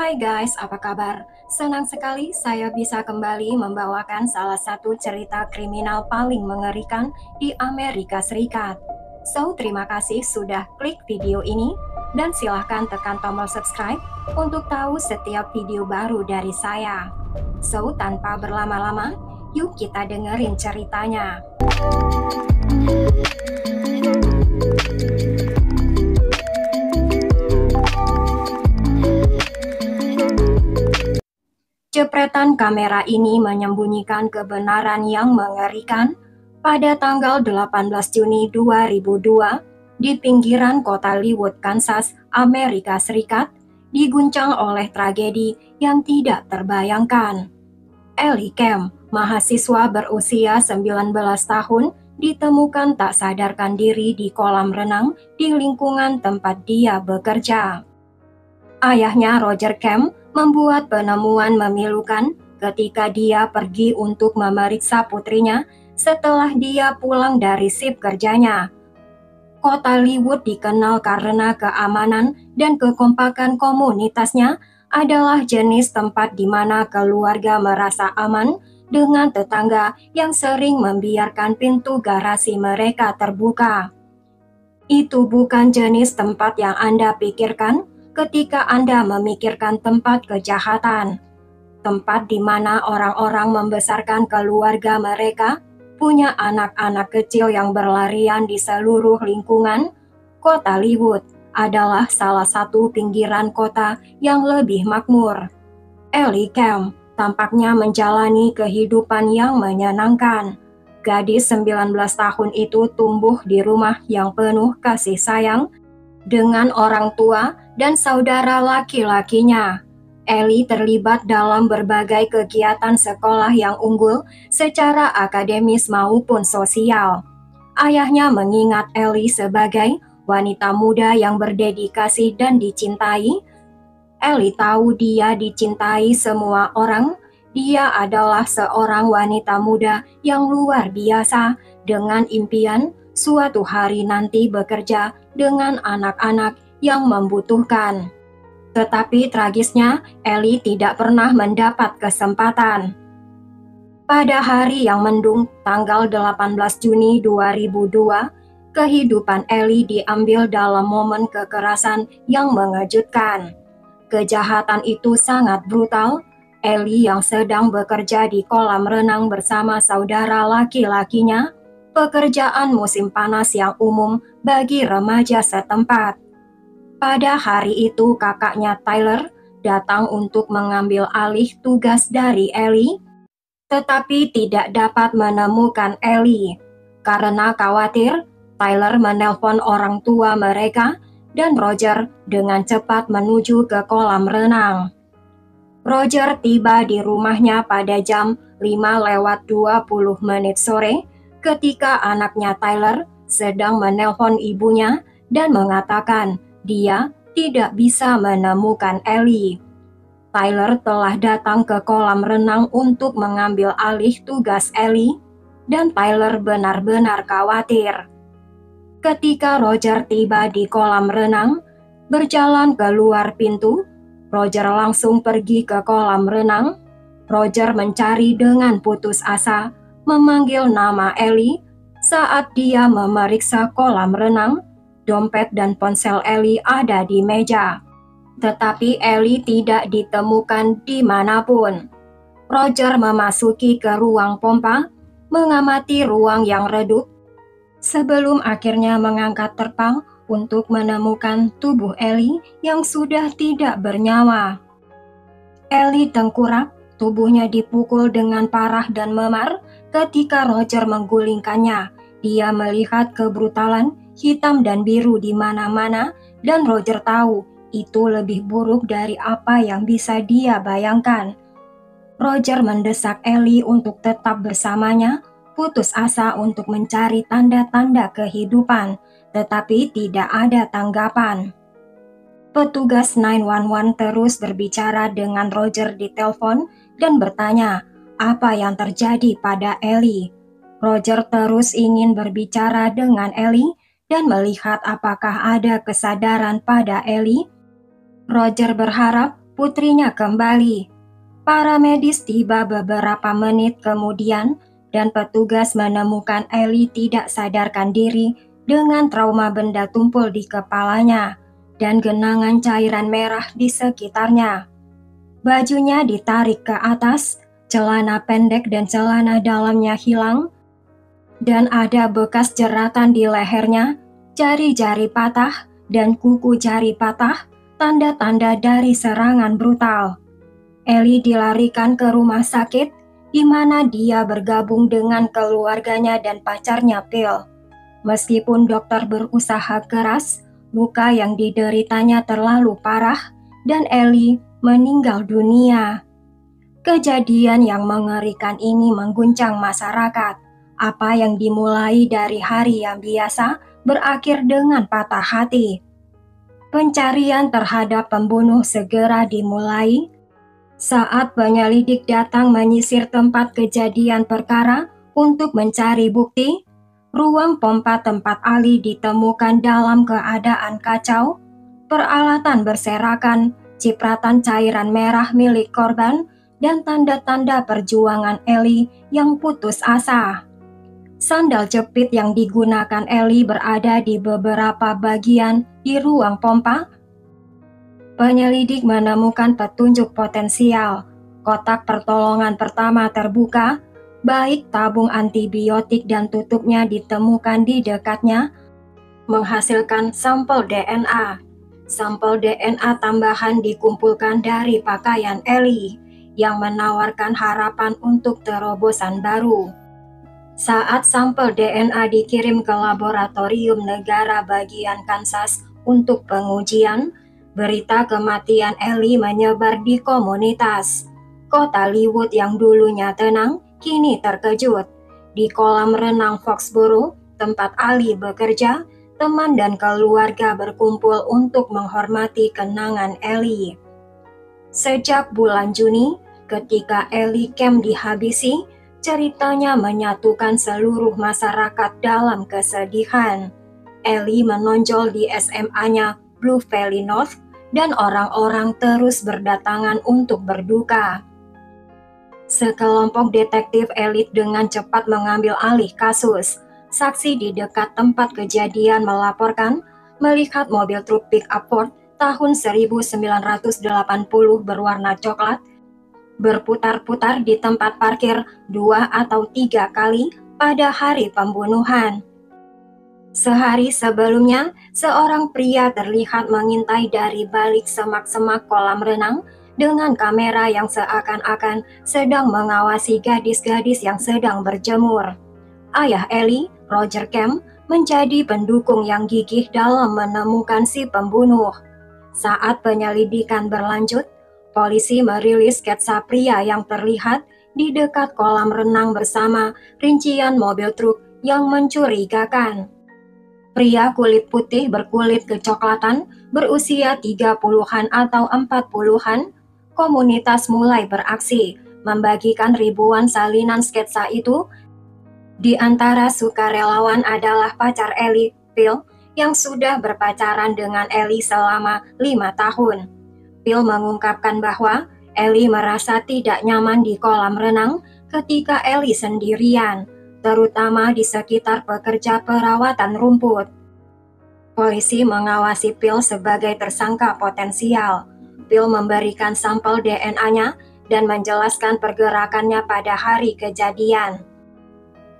Hai guys, apa kabar? Senang sekali saya bisa kembali membawakan salah satu cerita kriminal paling mengerikan di Amerika Serikat. So, terima kasih sudah klik video ini dan silahkan tekan tombol subscribe untuk tahu setiap video baru dari saya. So, tanpa berlama-lama, yuk kita dengerin ceritanya. Jepretan kamera ini menyembunyikan kebenaran yang mengerikan. Pada tanggal 18 Juni 2002, di pinggiran kota Leawood, Kansas, Amerika Serikat, diguncang oleh tragedi yang tidak terbayangkan. Ellie Kem, mahasiswa berusia 19 tahun, ditemukan tak sadarkan diri di kolam renang di lingkungan tempat dia bekerja. Ayahnya, Roger Kem, membuat penemuan memilukan ketika dia pergi untuk memeriksa putrinya setelah dia pulang dari shift kerjanya. Kota Leawood dikenal karena keamanan dan kekompakan komunitasnya adalah jenis tempat di mana keluarga merasa aman dengan tetangga yang sering membiarkan pintu garasi mereka terbuka. Itu bukan jenis tempat yang Anda pikirkan ketika Anda memikirkan tempat kejahatan. Tempat di mana orang-orang membesarkan keluarga mereka, punya anak-anak kecil yang berlarian di seluruh lingkungan. Kota Leawood adalah salah satu pinggiran kota yang lebih makmur. Ellie Kem tampaknya menjalani kehidupan yang menyenangkan. Gadis 19 tahun itu tumbuh di rumah yang penuh kasih sayang dengan orang tua dan saudara laki-lakinya. Ellie terlibat dalam berbagai kegiatan sekolah yang unggul secara akademis maupun sosial. Ayahnya mengingat Ellie sebagai wanita muda yang berdedikasi dan dicintai. Ellie tahu dia dicintai semua orang. Dia adalah seorang wanita muda yang luar biasa dengan impian suatu hari nanti bekerja dengan anak-anak yang membutuhkan. Tetapi tragisnya, Ellie tidak pernah mendapat kesempatan. Pada hari yang mendung, tanggal 18 Juni 2002, kehidupan Ellie diambil dalam momen kekerasan yang mengejutkan. Kejahatan itu sangat brutal. Ellie yang sedang bekerja di kolam renang bersama saudara laki-lakinya, pekerjaan musim panas yang umum bagi remaja setempat. Pada hari itu kakaknya Tyler datang untuk mengambil alih tugas dari Ellie, tetapi tidak dapat menemukan Ellie. Karena khawatir, Tyler menelpon orang tua mereka dan Roger dengan cepat menuju ke kolam renang. Roger tiba di rumahnya pada jam 5:20 sore ketika anaknya Tyler sedang menelpon ibunya dan mengatakan dia tidak bisa menemukan Ellie. Tyler telah datang ke kolam renang untuk mengambil alih tugas Ellie dan Tyler benar-benar khawatir. Ketika Roger tiba di kolam renang, berjalan keluar pintu, Roger langsung pergi ke kolam renang. Roger mencari dengan putus asa, memanggil nama Ellie. Saat dia memeriksa kolam renang, dompet dan ponsel Ellie ada di meja. Tetapi Ellie tidak ditemukan dimanapun. Roger memasuki ke ruang pompa, mengamati ruang yang redup, sebelum akhirnya mengangkat terpal untuk menemukan tubuh Ellie yang sudah tidak bernyawa. Ellie tengkurap, tubuhnya dipukul dengan parah dan memar ketika Roger menggulingkannya. Dia melihat kebrutalan hitam dan biru di mana-mana dan Roger tahu itu lebih buruk dari apa yang bisa dia bayangkan. Roger mendesak Ellie untuk tetap bersamanya, putus asa untuk mencari tanda-tanda kehidupan, tetapi tidak ada tanggapan. Petugas 911 terus berbicara dengan Roger di telepon dan bertanya apa yang terjadi pada Ellie. Roger terus ingin berbicara dengan Ellie dan melihat apakah ada kesadaran pada Ellie. Roger berharap putrinya kembali. Para medis tiba beberapa menit kemudian dan petugas menemukan Ellie tidak sadarkan diri dengan trauma benda tumpul di kepalanya dan genangan cairan merah di sekitarnya. Bajunya ditarik ke atas, celana pendek dan celana dalamnya hilang, dan ada bekas jeratan di lehernya, jari-jari patah, dan kuku jari patah, tanda-tanda dari serangan brutal. Ellie dilarikan ke rumah sakit, di mana dia bergabung dengan keluarganya dan pacarnya Phil. Meskipun dokter berusaha keras, luka yang dideritanya terlalu parah, dan Ellie meninggal dunia. Kejadian yang mengerikan ini mengguncang masyarakat. Apa yang dimulai dari hari yang biasa berakhir dengan patah hati. Pencarian terhadap pembunuh segera dimulai. Saat penyelidik datang menyisir tempat kejadian perkara untuk mencari bukti, ruang pompa tempat Ali ditemukan dalam keadaan kacau. Peralatan berserakan, cipratan cairan merah milik korban, dan tanda-tanda perjuangan Ellie yang putus asa. Sandal jepit yang digunakan Ellie berada di beberapa bagian di ruang pompa. Penyelidik menemukan petunjuk potensial. Kotak pertolongan pertama terbuka, baik tabung antibiotik dan tutupnya ditemukan di dekatnya, menghasilkan sampel DNA. Sampel DNA tambahan dikumpulkan dari pakaian Ellie, yang menawarkan harapan untuk terobosan baru. Saat sampel DNA dikirim ke laboratorium negara bagian Kansas untuk pengujian, berita kematian Ellie menyebar di komunitas. Kota Leawood yang dulunya tenang, kini terkejut. Di kolam renang Foxborough, tempat Ali bekerja, teman dan keluarga berkumpul untuk menghormati kenangan Ellie. Sejak bulan Juni, ketika Ellie Camp dihabisi, ceritanya menyatukan seluruh masyarakat dalam kesedihan. Ellie menonjol di SMA-nya Blue Valley North, dan orang-orang terus berdatangan untuk berduka. Sekelompok detektif elit dengan cepat mengambil alih kasus. Saksi di dekat tempat kejadian melaporkan melihat mobil truk pick-up Ford tahun 1980 berwarna coklat berputar-putar di tempat parkir 2 atau 3 kali pada hari pembunuhan. Sehari sebelumnya, seorang pria terlihat mengintai dari balik semak-semak kolam renang dengan kamera yang seakan-akan sedang mengawasi gadis-gadis yang sedang berjemur. Ayah Ellie, Roger Camp, menjadi pendukung yang gigih dalam menemukan si pembunuh. Saat penyelidikan berlanjut, polisi merilis sketsa pria yang terlihat di dekat kolam renang bersama rincian mobil truk yang mencurigakan. Pria kulit putih berkulit kecoklatan berusia 30-an atau 40-an, komunitas mulai beraksi, membagikan ribuan salinan sketsa itu. Di antara sukarelawan adalah pacar Ellie, Phil, yang sudah berpacaran dengan Ellie selama 5 tahun. Phil mengungkapkan bahwa Ellie merasa tidak nyaman di kolam renang ketika Ellie sendirian, terutama di sekitar pekerja perawatan rumput. Polisi mengawasi Phil sebagai tersangka potensial. Phil memberikan sampel DNA-nya dan menjelaskan pergerakannya pada hari kejadian.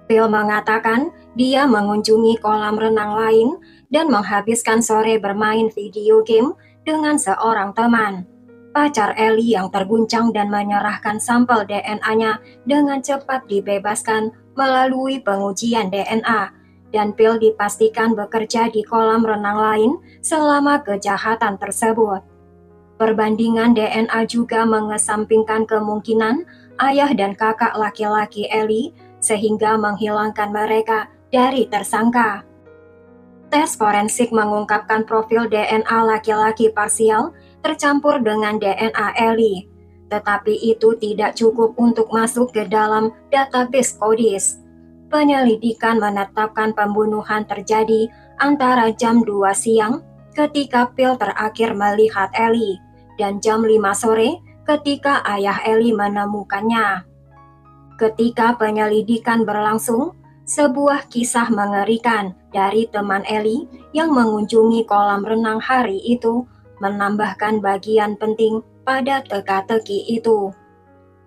Phil mengatakan dia mengunjungi kolam renang lain dan menghabiskan sore bermain video game dengan seorang teman. Pacar Ellie yang terguncang dan menyerahkan sampel DNA-nya dengan cepat dibebaskan melalui pengujian DNA, dan Phil dipastikan bekerja di kolam renang lain selama kejahatan tersebut. Perbandingan DNA juga mengesampingkan kemungkinan ayah dan kakak laki-laki Ellie, sehingga menghilangkan mereka dari tersangka. Tes forensik mengungkapkan profil DNA laki-laki parsial tercampur dengan DNA Ellie, tetapi itu tidak cukup untuk masuk ke dalam database CODIS. Penyelidikan menetapkan pembunuhan terjadi antara jam 2 siang ketika Phil terakhir melihat Ellie, dan jam 5 sore ketika ayah Ellie menemukannya. Ketika penyelidikan berlangsung, sebuah kisah mengerikan dari teman Ellie yang mengunjungi kolam renang hari itu menambahkan bagian penting pada teka-teki itu.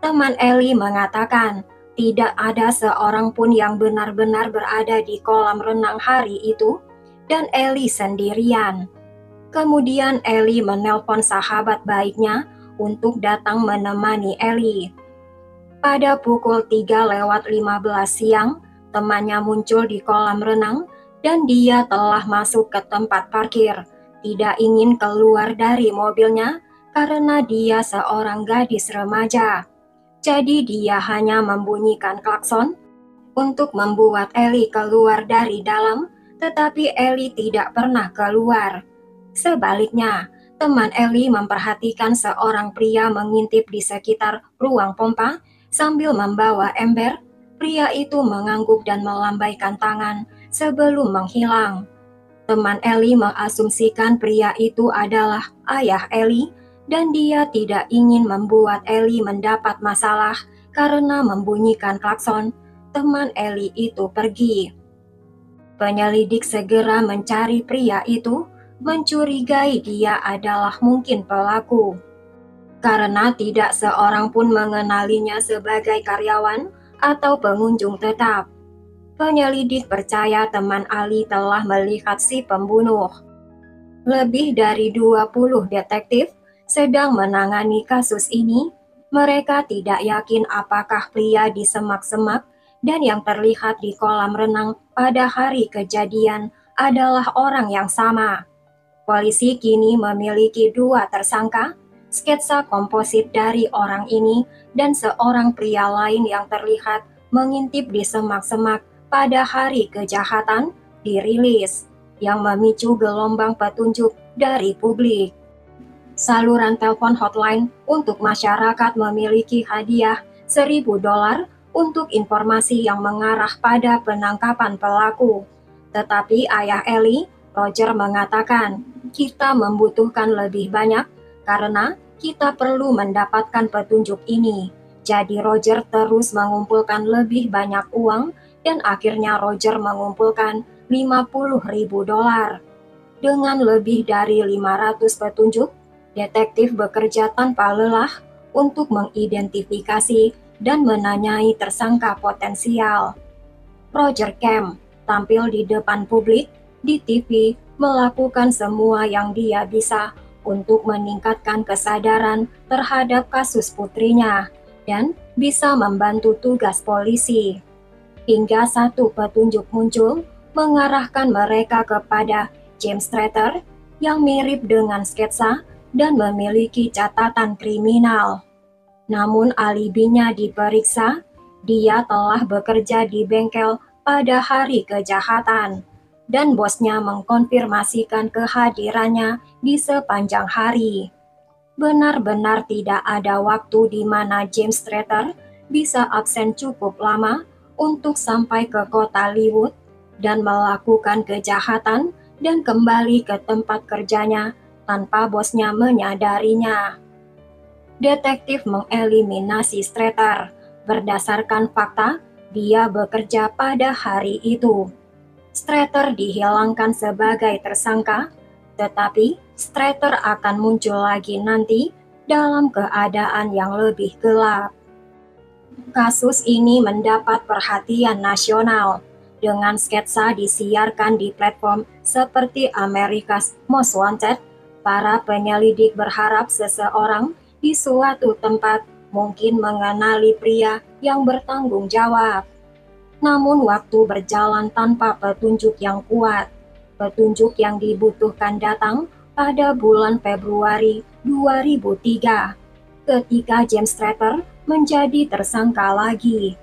Teman Ellie mengatakan, tidak ada seorang pun yang benar-benar berada di kolam renang hari itu, dan Ellie sendirian. Kemudian Ellie menelpon sahabat baiknya untuk datang menemani Ellie. Pada pukul 3:15 siang, temannya muncul di kolam renang dan dia telah masuk ke tempat parkir. Tidak ingin keluar dari mobilnya karena dia seorang gadis remaja. Jadi dia hanya membunyikan klakson untuk membuat Ellie keluar dari dalam, tetapi Ellie tidak pernah keluar. Sebaliknya, teman Ellie memperhatikan seorang pria mengintip di sekitar ruang pompa sambil membawa ember. Pria itu mengangguk dan melambaikan tangan sebelum menghilang. Teman Ellie mengasumsikan pria itu adalah ayah Ellie, dan dia tidak ingin membuat Ellie mendapat masalah karena membunyikan klakson. Teman Ellie itu pergi. Penyelidik segera mencari pria itu, mencurigai dia adalah mungkin pelaku. Karena tidak seorang pun mengenalinya sebagai karyawan atau pengunjung tetap. Penyelidik percaya teman Ali telah melihat si pembunuh. Lebih dari 20 detektif sedang menangani kasus ini. Mereka tidak yakin apakah pria di semak-semak dan yang terlihat di kolam renang pada hari kejadian adalah orang yang sama. Polisi kini memiliki 2 tersangka, sketsa komposit dari orang ini dan seorang pria lain yang terlihat mengintip di semak-semak pada hari kejahatan dirilis, yang memicu gelombang petunjuk dari publik. Saluran telepon hotline untuk masyarakat memiliki hadiah $1.000 untuk informasi yang mengarah pada penangkapan pelaku. Tetapi ayah Ellie, Roger, mengatakan, kita membutuhkan lebih banyak karena kita perlu mendapatkan petunjuk ini. Jadi Roger terus mengumpulkan lebih banyak uang dan akhirnya Roger mengumpulkan $50.000. Dengan lebih dari 500 petunjuk, detektif bekerja tanpa lelah untuk mengidentifikasi dan menanyai tersangka potensial. Roger Kemp tampil di depan publik di TV, melakukan semua yang dia bisa untuk meningkatkan kesadaran terhadap kasus putrinya dan bisa membantu tugas polisi. Hingga satu petunjuk muncul mengarahkan mereka kepada James Strater yang mirip dengan sketsa dan memiliki catatan kriminal. Namun alibinya diperiksa, dia telah bekerja di bengkel pada hari kejahatan, dan bosnya mengkonfirmasikan kehadirannya di sepanjang hari. Benar-benar tidak ada waktu di mana James Strater bisa absen cukup lama untuk sampai ke kota Leawood dan melakukan kejahatan dan kembali ke tempat kerjanya tanpa bosnya menyadarinya. Detektif mengeliminasi Strater berdasarkan fakta dia bekerja pada hari itu. Strater dihilangkan sebagai tersangka, tetapi Strater akan muncul lagi nanti dalam keadaan yang lebih gelap. Kasus ini mendapat perhatian nasional, dengan sketsa disiarkan di platform seperti America's Most Wanted. Para penyelidik berharap seseorang di suatu tempat mungkin mengenali pria yang bertanggung jawab. Namun waktu berjalan tanpa petunjuk yang kuat. Petunjuk yang dibutuhkan datang pada bulan Februari 2003, ketika James Strater menjadi tersangka lagi.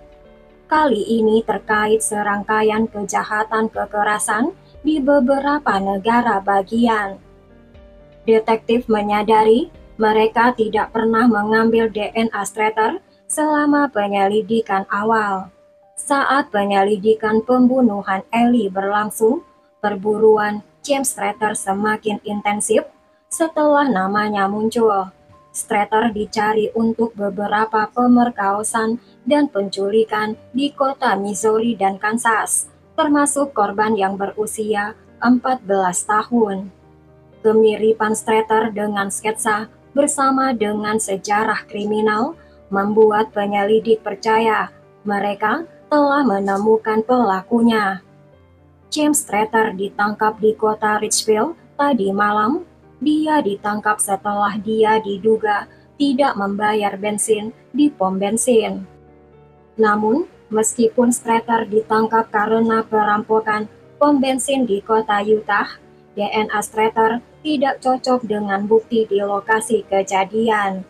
Kali ini terkait serangkaian kejahatan kekerasan di beberapa negara bagian. Detektif menyadari mereka tidak pernah mengambil DNA Strater selama penyelidikan awal. Saat penyelidikan pembunuhan Ellie berlangsung, perburuan James Strater semakin intensif setelah namanya muncul. Strater dicari untuk beberapa pemerkosaan dan penculikan di kota Missouri dan Kansas, termasuk korban yang berusia 14 tahun. Kemiripan Strater dengan sketsa bersama dengan sejarah kriminal membuat penyelidik percaya mereka telah menemukan pelakunya. James Strater ditangkap di kota Richfield tadi malam. Dia ditangkap setelah dia diduga tidak membayar bensin di pom bensin. Namun, meskipun Strater ditangkap karena perampokan pom bensin di kota Utah, DNA Strater tidak cocok dengan bukti di lokasi kejadian.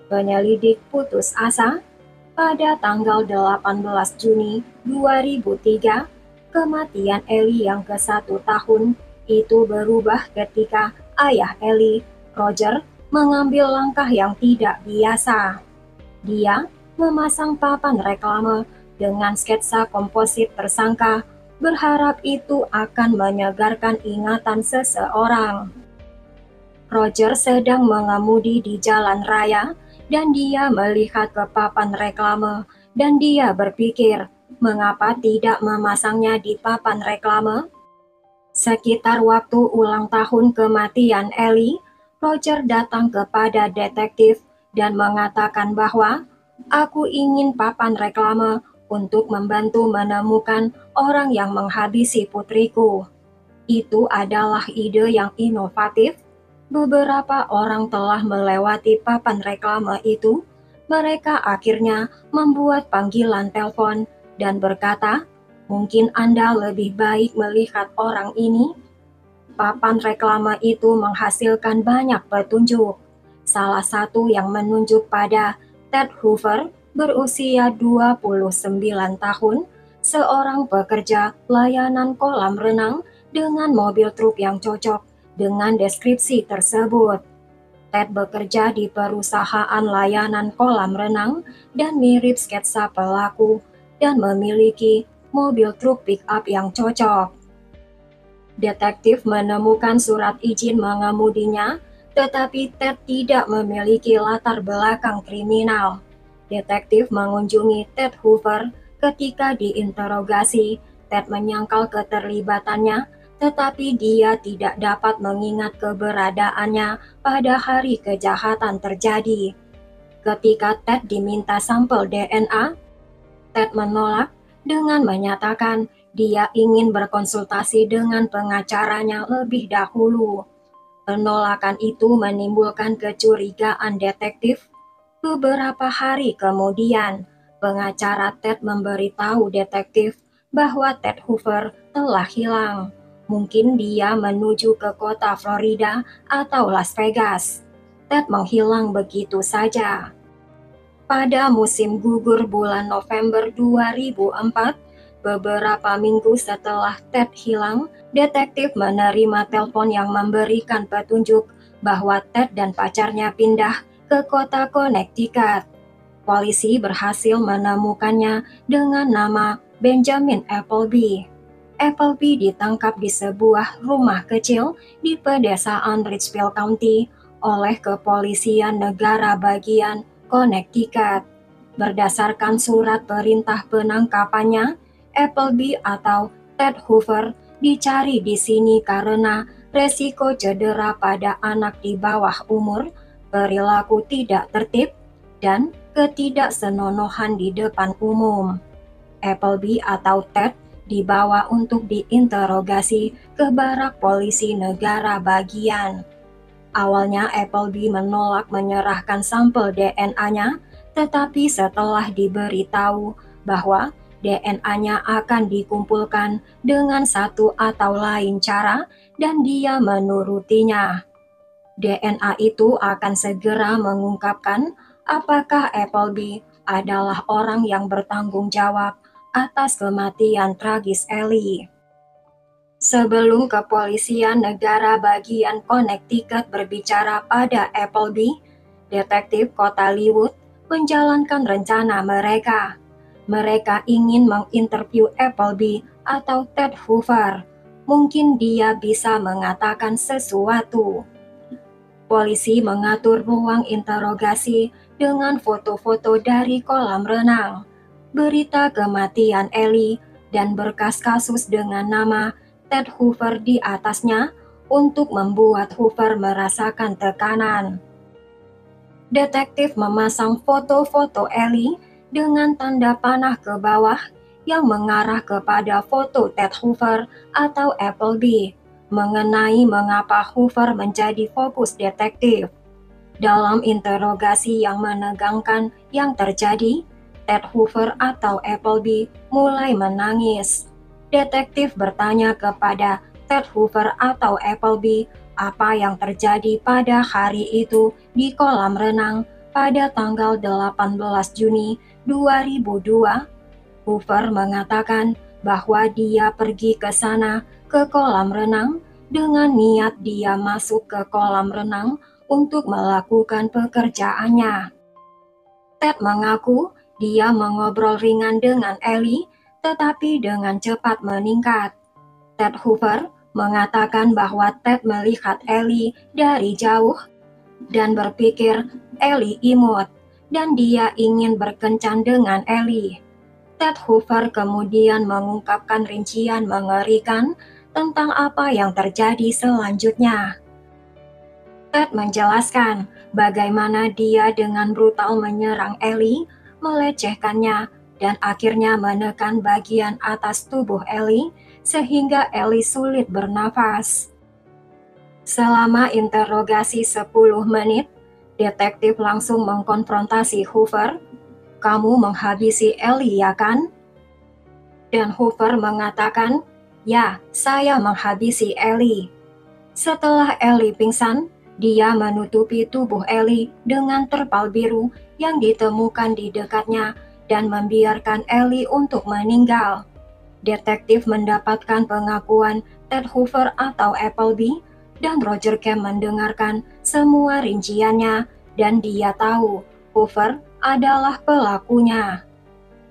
Penyelidik putus asa. Pada tanggal 18 Juni 2003, kematian Ellie yang ke-1 tahun itu berubah ketika ayah Ellie, Roger, mengambil langkah yang tidak biasa. Dia memasang papan reklame dengan sketsa komposit tersangka, berharap itu akan menyegarkan ingatan seseorang. Roger sedang mengemudi di jalan raya dan dia melihat ke papan reklame dan dia berpikir, mengapa tidak memasangnya di papan reklame? Sekitar waktu ulang tahun kematian Ellie, Roger datang kepada detektif dan mengatakan bahwa aku ingin papan reklame untuk membantu menemukan orang yang menghabisi putriku. Itu adalah ide yang inovatif. Beberapa orang telah melewati papan reklame itu. Mereka akhirnya membuat panggilan telepon dan berkata, mungkin Anda lebih baik melihat orang ini. Papan reklame itu menghasilkan banyak petunjuk. Salah satu yang menunjuk pada Ted Hoover berusia 29 tahun, seorang pekerja layanan kolam renang dengan mobil truk yang cocok dengan deskripsi tersebut. Ted bekerja di perusahaan layanan kolam renang dan mirip sketsa pelaku dan memiliki mobil truk pick-up yang cocok. Detektif menemukan surat izin mengemudinya, tetapi Ted tidak memiliki latar belakang kriminal. Detektif mengunjungi Ted Hoover. Ketika diinterogasi, Ted menyangkal keterlibatannya, tetapi dia tidak dapat mengingat keberadaannya pada hari kejahatan terjadi. Ketika Ted diminta sampel DNA, Ted menolak dengan menyatakan dia ingin berkonsultasi dengan pengacaranya lebih dahulu. Penolakan itu menimbulkan kecurigaan detektif. Beberapa hari kemudian, pengacara Ted memberitahu detektif bahwa Ted Hoover telah hilang. Mungkin dia menuju ke kota Florida atau Las Vegas. Ted menghilang begitu saja. Pada musim gugur bulan November 2004, beberapa minggu setelah Ted hilang, detektif menerima telepon yang memberikan petunjuk bahwa Ted dan pacarnya pindah ke kota Connecticut. Polisi berhasil menemukannya dengan nama Benjamin Appleby. Appleby ditangkap di sebuah rumah kecil di pedesaan Richfield County oleh Kepolisian Negara Bagian Connecticut. Berdasarkan surat perintah penangkapannya, Appleby atau Ted Hoover dicari di sini karena resiko cedera pada anak di bawah umur, perilaku tidak tertib, dan ketidaksenonohan di depan umum. Appleby atau Ted dibawa untuk diinterogasi ke barak polisi negara bagian. Awalnya Appleby menolak menyerahkan sampel DNA-nya, tetapi setelah diberitahu bahwa DNA-nya akan dikumpulkan dengan satu atau lain cara dan dia menurutinya. DNA itu akan segera mengungkapkan apakah Appleby adalah orang yang bertanggung jawab atas kematian tragis Ellie. Sebelum Kepolisian Negara Bagian Connecticut berbicara pada Appleby, detektif kota Leawood menjalankan rencana mereka. Mereka ingin menginterview Appleby atau Ted Hoover. Mungkin dia bisa mengatakan sesuatu. Polisi mengatur ruang interogasi dengan foto-foto dari kolam renang, berita kematian Ellie, dan berkas kasus dengan nama Ted Hoover di atasnya untuk membuat Hoover merasakan tekanan. Detektif memasang foto-foto Ellie dengan tanda panah ke bawah yang mengarah kepada foto Ted Hoover atau Appleby, mengenai mengapa Hoover menjadi fokus detektif. Dalam interogasi yang menegangkan yang terjadi, Ted Hoover atau Appleby mulai menangis. Detektif bertanya kepada Ted Hoover atau Appleby apa yang terjadi pada hari itu di kolam renang pada tanggal 18 Juni 2002. Hoover mengatakan bahwa dia pergi ke sana ke kolam renang dengan niat dia masuk ke kolam renang untuk melakukan pekerjaannya. Ted mengaku dia mengobrol ringan dengan Ellie, tetapi dengan cepat meningkat. Ted Hoover mengatakan bahwa Ted melihat Ellie dari jauh dan berpikir Ellie imut dan dia ingin berkencan dengan Ellie. Ted Hoover kemudian mengungkapkan rincian mengerikan tentang apa yang terjadi selanjutnya. Ted menjelaskan bagaimana dia dengan brutal menyerang Ellie, melecehkannya, dan akhirnya menekan bagian atas tubuh Ellie sehingga Ellie sulit bernafas. Selama interogasi 10 menit, detektif langsung mengkonfrontasi Hoover. "Kamu menghabisi Ellie, ya kan?" Dan Hoover mengatakan, "Ya, saya menghabisi Ellie." Setelah Ellie pingsan, dia menutupi tubuh Ellie dengan terpal biru yang ditemukan di dekatnya dan membiarkan Ellie untuk meninggal. Detektif mendapatkan pengakuan Ted Hoover atau Appleby, dan Roger Kemp mendengarkan semua rinciannya dan dia tahu Hoover adalah pelakunya.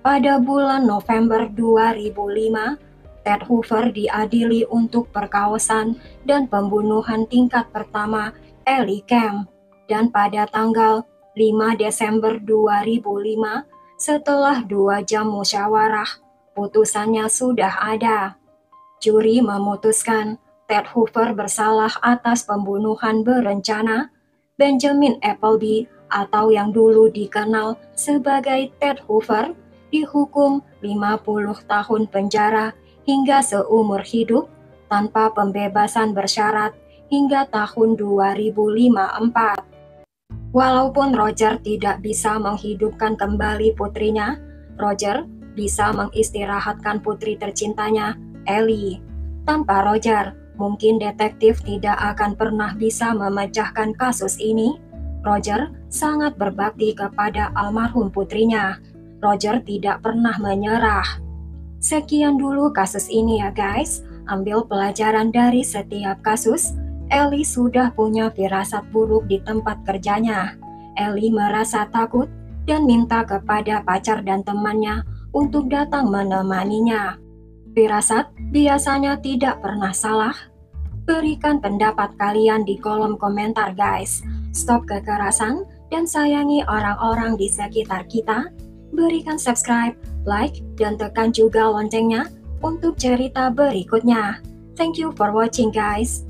Pada bulan November 2005, Ted Hoover diadili untuk perkosaan dan pembunuhan tingkat pertama Ellie Kemp, dan pada tanggal 5 Desember 2005, setelah 2 jam musyawarah, putusannya sudah ada. Juri memutuskan Ted Hoover bersalah atas pembunuhan berencana. Benjamin Appleby atau yang dulu dikenal sebagai Ted Hoover dihukum 50 tahun penjara hingga seumur hidup tanpa pembebasan bersyarat hingga tahun 2004. Walaupun Roger tidak bisa menghidupkan kembali putrinya, Roger bisa mengistirahatkan putri tercintanya, Ellie. Tanpa Roger, mungkin detektif tidak akan pernah bisa memecahkan kasus ini. Roger sangat berbakti kepada almarhum putrinya. Roger tidak pernah menyerah. Sekian dulu kasus ini ya guys. Ambil pelajaran dari setiap kasus. Ellie sudah punya firasat buruk di tempat kerjanya. Ellie merasa takut dan minta kepada pacar dan temannya untuk datang menemaninya. Firasat biasanya tidak pernah salah. Berikan pendapat kalian di kolom komentar guys. Stop kekerasan dan sayangi orang-orang di sekitar kita. Berikan subscribe, like, dan tekan juga loncengnya untuk cerita berikutnya. Thank you for watching guys.